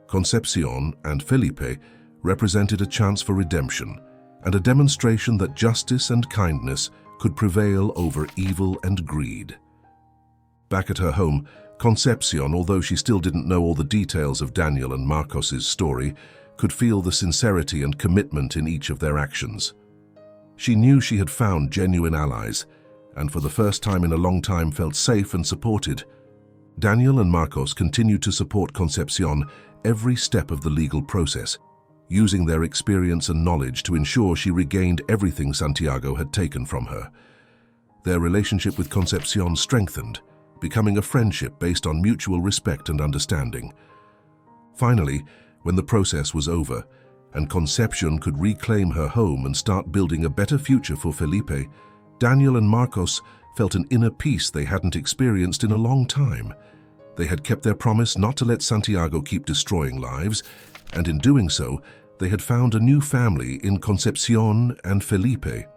Concepcion and Felipe represented a chance for redemption and a demonstration that justice and kindness could prevail over evil and greed. Back at her home, Concepcion, although she still didn't know all the details of Daniel and Marcos's story, could feel the sincerity and commitment in each of their actions. She knew she had found genuine allies, and for the first time in a long time felt safe and supported. Daniel and Marcos continued to support Concepcion every step of the legal process, using their experience and knowledge to ensure she regained everything Santiago had taken from her. Their relationship with Concepcion strengthened, becoming a friendship based on mutual respect and understanding. Finally, when the process was over, and Concepcion could reclaim her home and start building a better future for Felipe, Daniel and Marcos felt an inner peace they hadn't experienced in a long time. They had kept their promise not to let Santiago keep destroying lives, and in doing so, they had found a new family in Concepcion and Felipe.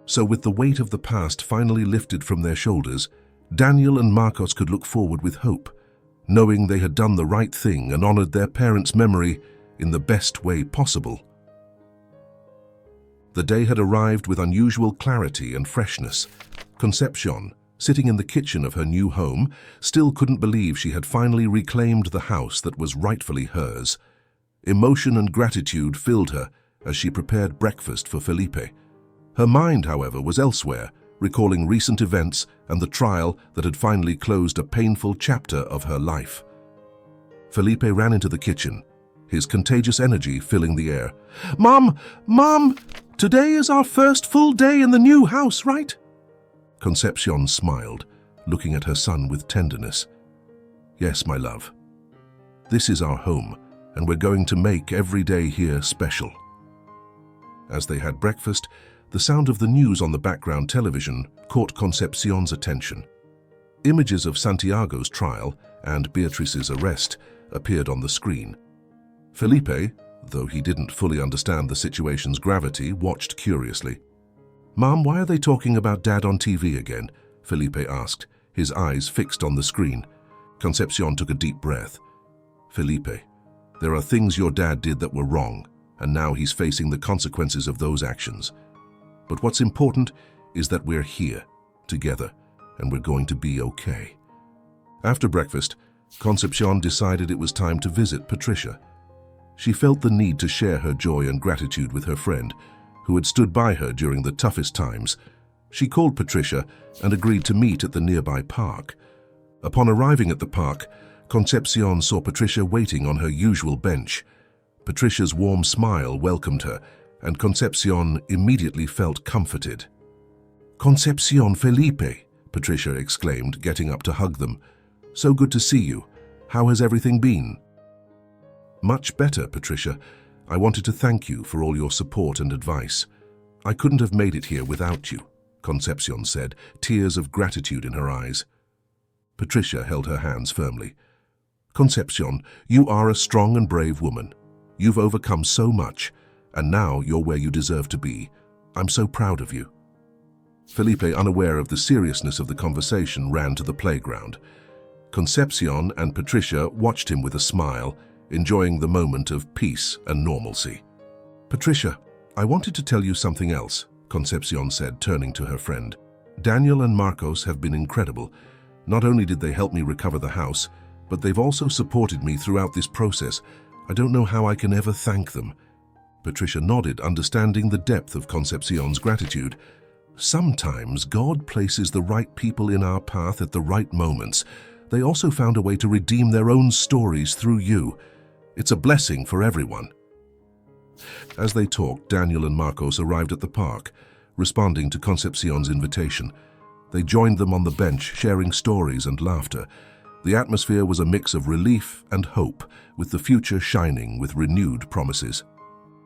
So with the weight of the past finally lifted from their shoulders, Daniel and Marcos could look forward with hope, knowing they had done the right thing and honored their parents' memory in the best way possible. The day had arrived with unusual clarity and freshness. Concepcion, sitting in the kitchen of her new home, still couldn't believe she had finally reclaimed the house that was rightfully hers. Emotion and gratitude filled her as she prepared breakfast for Felipe. Her mind, however, was elsewhere, recalling recent events and the trial that had finally closed a painful chapter of her life. Felipe ran into the kitchen, his contagious energy filling the air. Mom! Mom! Today is our first full day in the new house, right? Concepcion smiled, looking at her son with tenderness. Yes, my love. This is our home, and we're going to make every day here special. As they had breakfast, the sound of the news on the background television caught Concepcion's attention. Images of Santiago's trial and Beatrice's arrest appeared on the screen. Felipe, though he didn't fully understand the situation's gravity, watched curiously. "Mom, why are they talking about Dad on TV again?" Felipe asked, his eyes fixed on the screen. Concepcion took a deep breath. "Felipe, there are things your dad did that were wrong, and now he's facing the consequences of those actions. But what's important is that we're here, together, and we're going to be okay." After breakfast, Concepcion decided it was time to visit Patricia. She felt the need to share her joy and gratitude with her friend, who had stood by her during the toughest times. She called Patricia and agreed to meet at the nearby park. Upon arriving at the park, Concepcion saw Patricia waiting on her usual bench. Patricia's warm smile welcomed her, and Concepcion immediately felt comforted. "Concepcion, Felipe," Patricia exclaimed, getting up to hug them. "So good to see you. How has everything been?" "Much better, Patricia. I wanted to thank you for all your support and advice. I couldn't have made it here without you," Concepcion said, tears of gratitude in her eyes. Patricia held her hands firmly. "Concepcion, you are a strong and brave woman. You've overcome so much, and now you're where you deserve to be. I'm so proud of you." Felipe, unaware of the seriousness of the conversation, ran to the playground. Concepcion and Patricia watched him with a smile, enjoying the moment of peace and normalcy. "Patricia, I wanted to tell you something else," Concepcion said, turning to her friend. "Daniel and Marcos have been incredible. Not only did they help me recover the house, but they've also supported me throughout this process. I don't know how I can ever thank them." Patricia nodded, understanding the depth of Concepcion's gratitude. "Sometimes God places the right people in our path at the right moments. They also found a way to redeem their own stories through you. It's a blessing for everyone." As they talked, Daniel and Marcos arrived at the park, responding to Concepcion's invitation. They joined them on the bench, sharing stories and laughter. The atmosphere was a mix of relief and hope, with the future shining with renewed promises.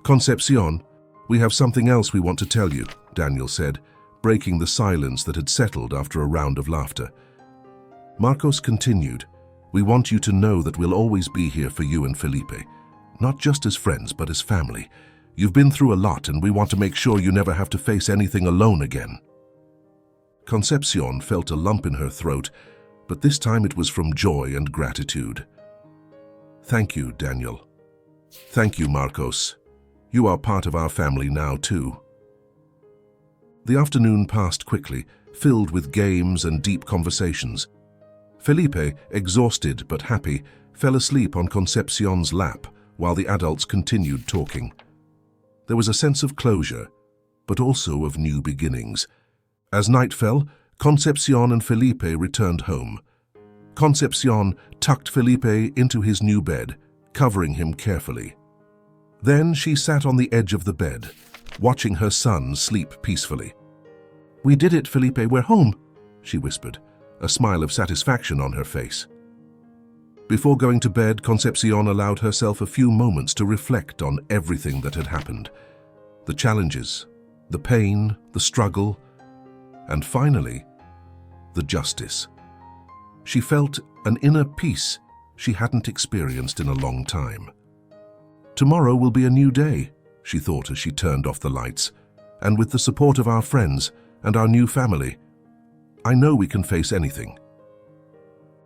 "Concepcion, we have something else we want to tell you," Daniel said, breaking the silence that had settled after a round of laughter. Marcos continued, "We want you to know that we'll always be here for you and Felipe, not just as friends, but as family. You've been through a lot, and we want to make sure you never have to face anything alone again." Concepcion felt a lump in her throat, but this time it was from joy and gratitude. "Thank you, Daniel. Thank you, Marcos. You are part of our family now, too." The afternoon passed quickly, filled with games and deep conversations. Felipe, exhausted but happy, fell asleep on Concepcion's lap while the adults continued talking. There was a sense of closure, but also of new beginnings. As night fell, Concepcion and Felipe returned home. Concepcion tucked Felipe into his new bed, covering him carefully. Then she sat on the edge of the bed, watching her son sleep peacefully. "We did it, Felipe, we're home," she whispered, a smile of satisfaction on her face. Before going to bed, Concepcion allowed herself a few moments to reflect on everything that had happened. The challenges, the pain, the struggle, and finally, the justice. She felt an inner peace she hadn't experienced in a long time. Tomorrow will be a new day, she thought as she turned off the lights, and with the support of our friends and our new family, I know we can face anything.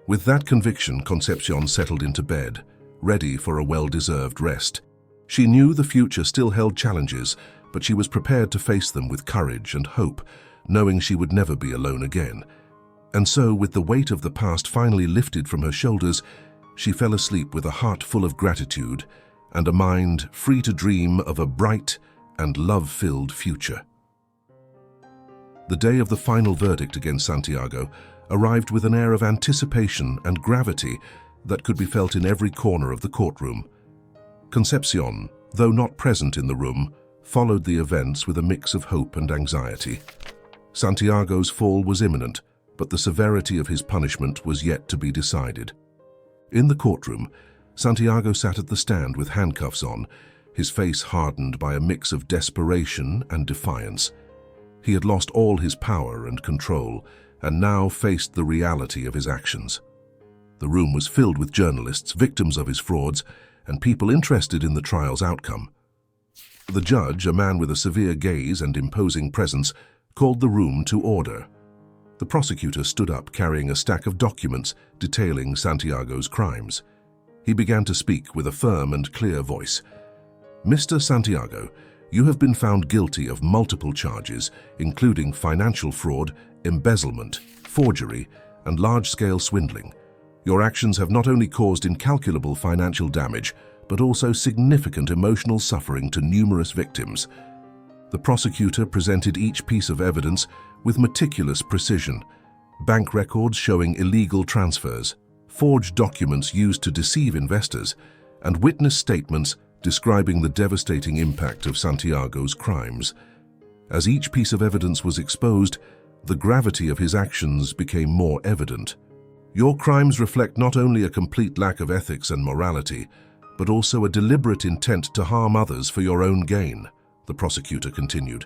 With that conviction, Concepcion settled into bed, ready for a well-deserved rest. She knew the future still held challenges, but she was prepared to face them with courage and hope, knowing she would never be alone again. And so, with the weight of the past finally lifted from her shoulders, she fell asleep with a heart full of gratitude and a mind free to dream of a bright and love-filled future. The day of the final verdict against Santiago arrived with an air of anticipation and gravity that could be felt in every corner of the courtroom. Concepcion, though not present in the room, followed the events with a mix of hope and anxiety. Santiago's fall was imminent, but the severity of his punishment was yet to be decided. In the courtroom, Santiago sat at the stand with handcuffs on, his face hardened by a mix of desperation and defiance. He had lost all his power and control, and now faced the reality of his actions. The room was filled with journalists, victims of his frauds, and people interested in the trial's outcome. The judge, a man with a severe gaze and imposing presence, called the room to order. The prosecutor stood up carrying a stack of documents detailing Santiago's crimes. He began to speak with a firm and clear voice. "Mr. Santiago, you have been found guilty of multiple charges, including financial fraud, embezzlement, forgery, and large-scale swindling. Your actions have not only caused incalculable financial damage, but also significant emotional suffering to numerous victims." The prosecutor presented each piece of evidence with meticulous precision: bank records showing illegal transfers, forged documents used to deceive investors, and witness statements describing the devastating impact of Santiago's crimes. As each piece of evidence was exposed, the gravity of his actions became more evident. "Your crimes reflect not only a complete lack of ethics and morality, but also a deliberate intent to harm others for your own gain," the prosecutor continued.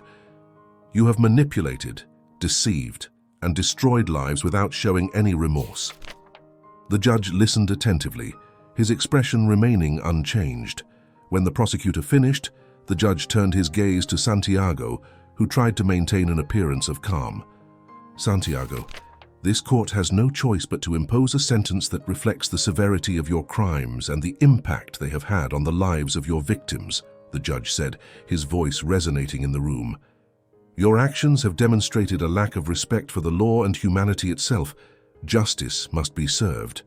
"You have manipulated, deceived, and destroyed lives without showing any remorse." The judge listened attentively, his expression remaining unchanged. When the prosecutor finished, the judge turned his gaze to Santiago, who tried to maintain an appearance of calm. "Santiago, this court has no choice but to impose a sentence that reflects the severity of your crimes and the impact they have had on the lives of your victims," the judge said, his voice resonating in the room. "Your actions have demonstrated a lack of respect for the law and humanity itself. Justice must be served."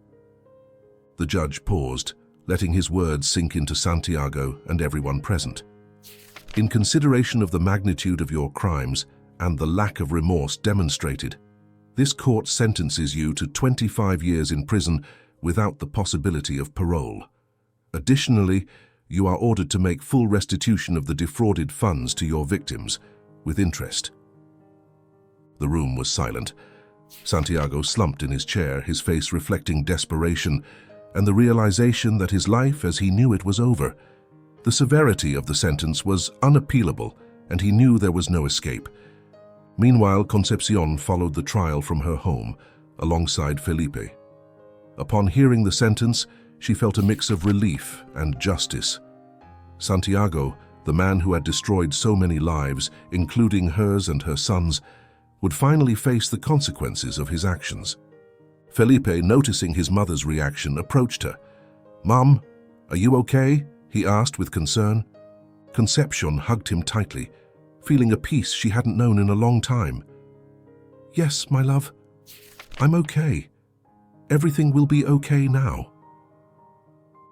The judge paused, letting his words sink into Santiago and everyone present. "In consideration of the magnitude of your crimes and the lack of remorse demonstrated, this court sentences you to 25 years in prison without the possibility of parole. Additionally, you are ordered to make full restitution of the defrauded funds to your victims, with interest." The room was silent. Santiago slumped in his chair, his face reflecting desperation and the realization that his life as he knew it was over. The severity of the sentence was unappealable, and he knew there was no escape. Meanwhile, Concepcion followed the trial from her home, alongside Felipe. Upon hearing the sentence, she felt a mix of relief and justice. Santiago, the man who had destroyed so many lives, including hers and her son's, would finally face the consequences of his actions. Felipe, noticing his mother's reaction, approached her. "Mom, are you okay?" he asked with concern. Concepcion hugged him tightly, feeling a peace she hadn't known in a long time. "Yes, my love. I'm okay. Everything will be okay now."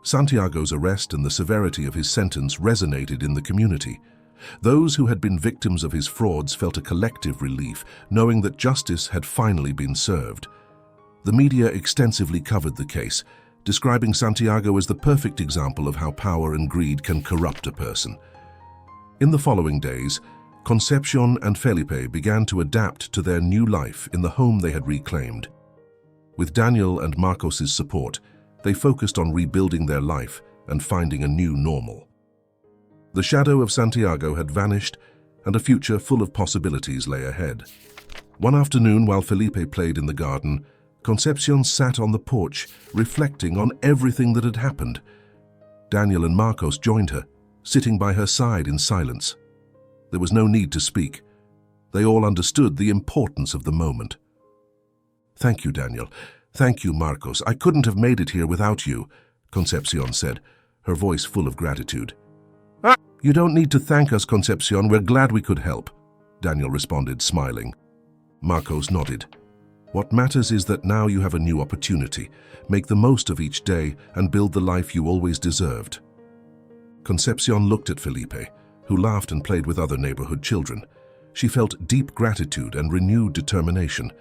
Santiago's arrest and the severity of his sentence resonated in the community. Those who had been victims of his frauds felt a collective relief, knowing that justice had finally been served. The media extensively covered the case, describing Santiago as the perfect example of how power and greed can corrupt a person. In the following days, Concepcion and Felipe began to adapt to their new life in the home they had reclaimed. With Daniel and Marcos's support, they focused on rebuilding their life and finding a new normal. The shadow of Santiago had vanished, and a future full of possibilities lay ahead. One afternoon, while Felipe played in the garden, Concepcion sat on the porch, reflecting on everything that had happened. Daniel and Marcos joined her, sitting by her side in silence. There was no need to speak. They all understood the importance of the moment. "Thank you, Daniel. Thank you, Marcos. I couldn't have made it here without you," Concepcion said, her voice full of gratitude. "You don't need to thank us, Concepcion. We're glad we could help," Daniel responded, smiling. Marcos nodded. "What matters is that now you have a new opportunity. Make the most of each day and build the life you always deserved." Concepcion looked at Felipe, who laughed and played with other neighborhood children. She felt deep gratitude and renewed determination.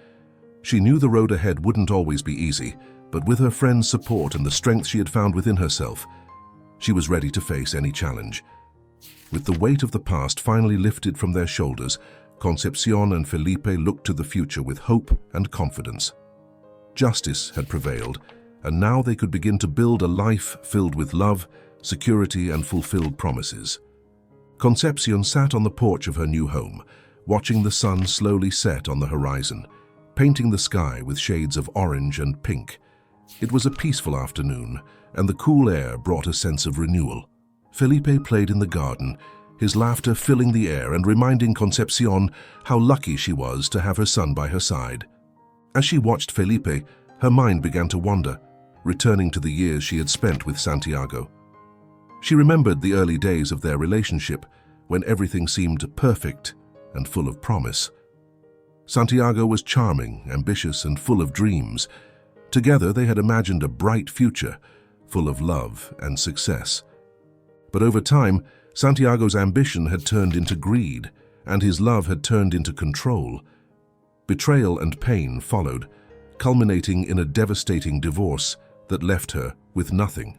She knew the road ahead wouldn't always be easy, but with her friend's support and the strength she had found within herself, she was ready to face any challenge. With the weight of the past finally lifted from their shoulders, Concepcion and Felipe looked to the future with hope and confidence. Justice had prevailed, and now they could begin to build a life filled with love, security, and fulfilled promises. Concepcion sat on the porch of her new home, watching the sun slowly set on the horizon, painting the sky with shades of orange and pink. It was a peaceful afternoon, and the cool air brought a sense of renewal. Felipe played in the garden, his laughter filling the air and reminding Concepcion how lucky she was to have her son by her side. As she watched Felipe, her mind began to wander, returning to the years she had spent with Santiago. She remembered the early days of their relationship, when everything seemed perfect and full of promise. Santiago was charming, ambitious, and full of dreams. Together they had imagined a bright future, full of love and success. But over time, Santiago's ambition had turned into greed, and his love had turned into control. Betrayal and pain followed, culminating in a devastating divorce that left her with nothing.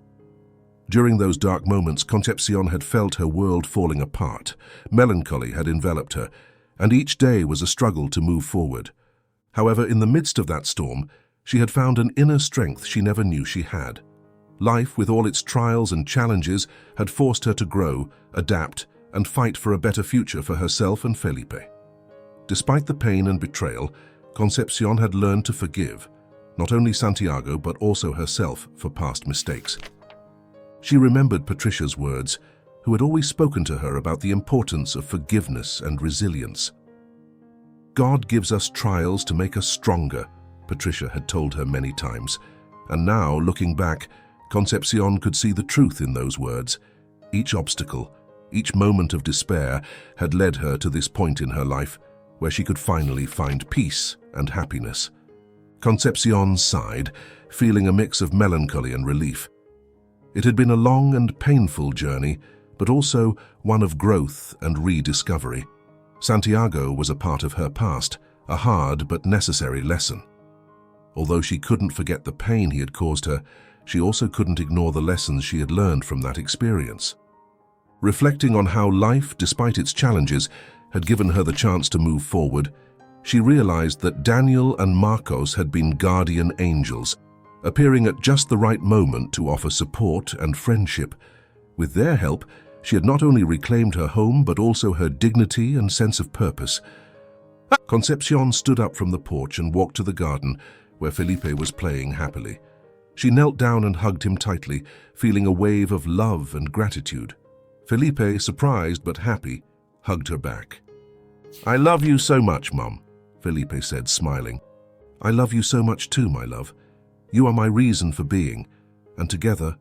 During those dark moments, Concepcion had felt her world falling apart. Melancholy had enveloped her, and each day was a struggle to move forward. However, in the midst of that storm, she had found an inner strength she never knew she had. Life, with all its trials and challenges, had forced her to grow, adapt, and fight for a better future for herself and Felipe. Despite the pain and betrayal, Concepcion had learned to forgive, not only Santiago but also herself for past mistakes. She remembered Patricia's words, who had always spoken to her about the importance of forgiveness and resilience. "God gives us trials to make us stronger," Patricia had told her many times, and now, looking back, Concepcion could see the truth in those words. Each obstacle, each moment of despair had led her to this point in her life where she could finally find peace and happiness. Concepcion sighed, feeling a mix of melancholy and relief. It had been a long and painful journey, but also one of growth and rediscovery. Santiago was a part of her past, a hard but necessary lesson. Although she couldn't forget the pain he had caused her, she also couldn't ignore the lessons she had learned from that experience. Reflecting on how life, despite its challenges, had given her the chance to move forward, she realized that Daniel and Marcos had been guardian angels, appearing at just the right moment to offer support and friendship. With their help, she had not only reclaimed her home but also her dignity and sense of purpose. Concepcion stood up from the porch and walked to the garden, where Felipe was playing happily. She knelt down and hugged him tightly, feeling a wave of love and gratitude. Felipe, surprised but happy, hugged her back. "I love you so much, Mum," Felipe said, smiling. "I love you so much too, my love. You are my reason for being, and together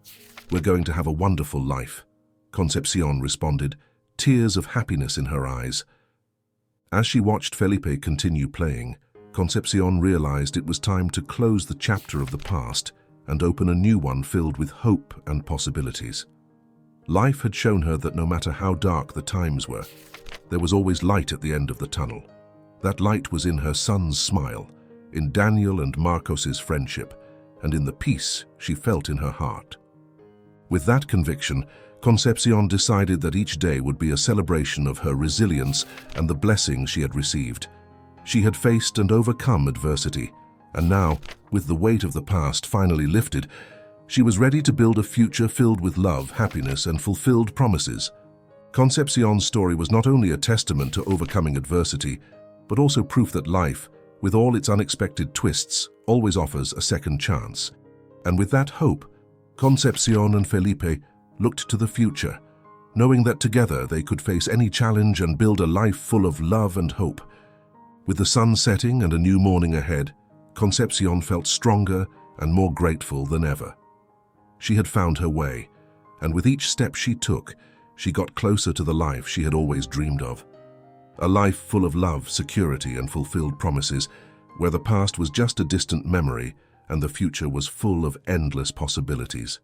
we're going to have a wonderful life," Concepcion responded, tears of happiness in her eyes. As she watched Felipe continue playing, Concepcion realized it was time to close the chapter of the past and open a new one filled with hope and possibilities. Life had shown her that no matter how dark the times were, there was always light at the end of the tunnel. That light was in her son's smile, in Daniel and Marcos's friendship, and in the peace she felt in her heart. With that conviction, Concepcion decided that each day would be a celebration of her resilience and the blessings she had received. She had faced and overcome adversity, And now, with the weight of the past finally lifted, she was ready to build a future filled with love, happiness, and fulfilled promises. Concepcion's story was not only a testament to overcoming adversity, but also proof that life, with all its unexpected twists, always offers a second chance. And with that hope, Concepcion and Felipe looked to the future, knowing that together they could face any challenge and build a life full of love and hope. With the sun setting and a new morning ahead, Concepcion felt stronger and more grateful than ever. She had found her way, and with each step she took, she got closer to the life she had always dreamed of. A life full of love, security, and fulfilled promises, where the past was just a distant memory and the future was full of endless possibilities.